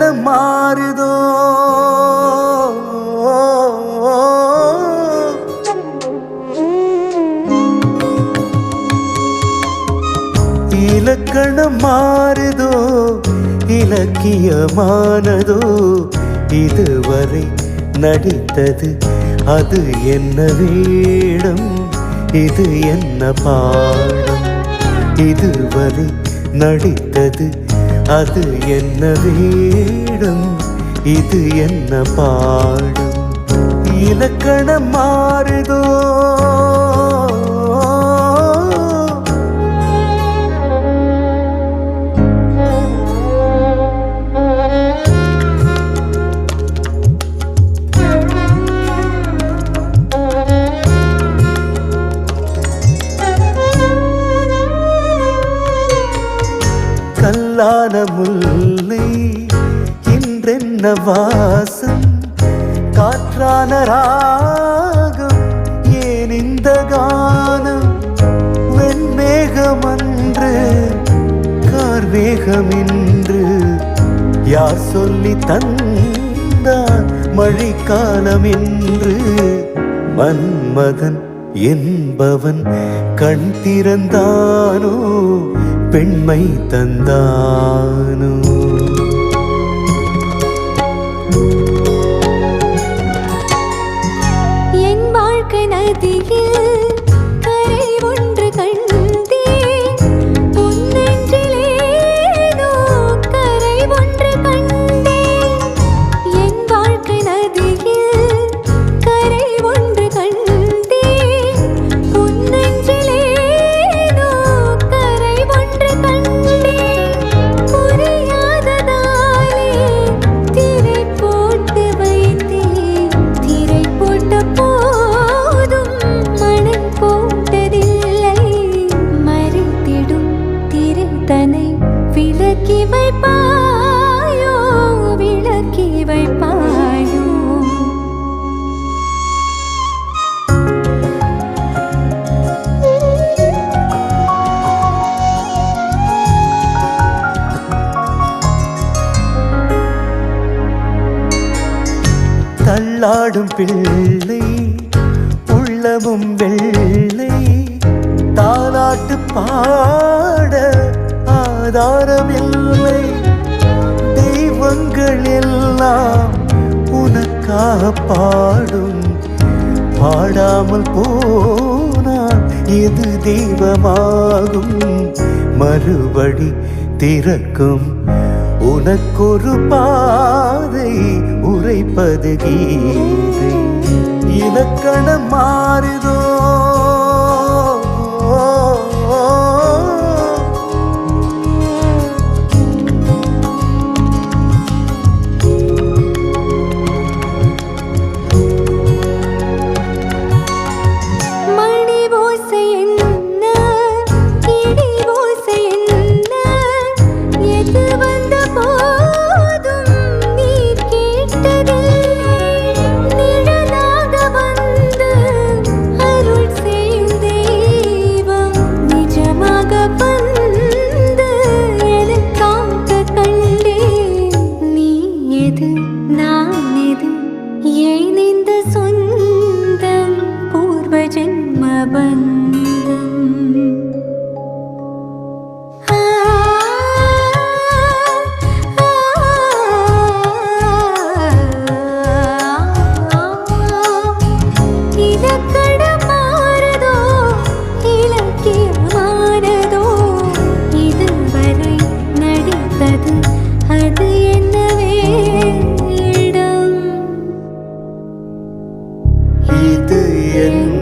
இலக்கணம் மாறுதோ இலக்கணம் மாறுதோ இலக்கியமானதோ இதுவரை நடித்தது அது என்ன வேடம் இது என்ன பாடம் இதுவரை நடித்தது அது என்ன வேடம் இது என்ன பாடம் இலக்கணம் மாறுதோ கல்லான முல்லை இன்றென்ன வாசம் காற்றான ராகம் ஏன் இந்த கானம் வெண்மேகமன்று கார்மேகமின்று யார் சொல்லி தந்தார் மழைக்காலம் என்று மன்மதன் என்பவன் கண் திறந்தானோ பெண்மை தந்தானோ என் வாழ்க்கை நதியில் கரை ஒன்று கண்டேன் பொன்னெஞ்சிலேதோ கரை ஒன்று கண்டேன் என் வாழ்க்கை நதியில் கரை ஒன்று கண்டேன் பொன்னெஞ்சிலேதோ கரை ஒன்று கண்டேன் புரியாததாலே திரை போட்டு வைத்தேன் திரை போட்ட போதும் மனம் போட்டதில்லை மறைத்திடும் திரை தன்னை விலக்கி வைப்பாயோ விலக்கி வைப்பாயோ தள்ளாடும் பிள்ளை உள்ளமும் வெள்ளை தாலாட்டு பாட ஆதாரமில்லை தெய்வங்கள் எல்லாம் உனக்காக பாடும் பாடாமல் போனால் எது தெய்வமாகும் மறுபடி திறக்கும் உனக்கொரு பாதை உரைப்பது கீதை இலக்கணம் மாறுதோ மணி ஓசை என்ன கிளி ஓசை என்ன எது வந்த போதும் நீ கேட்டதில்லை நிழலாக வந்து அருள் செய்யும் தெய்வம் நிஜமாக வந்து எனக்காக கண்டேன் நீ எது நான் எது ஏன் இந்த சொந்தம் பூர்வ ஜென்ம பந்தம் இலக்கணம் மாறுதோ இலக்கியமானதோ இதுவரை நடித்தது அது என்ன வேடம் இது என்ன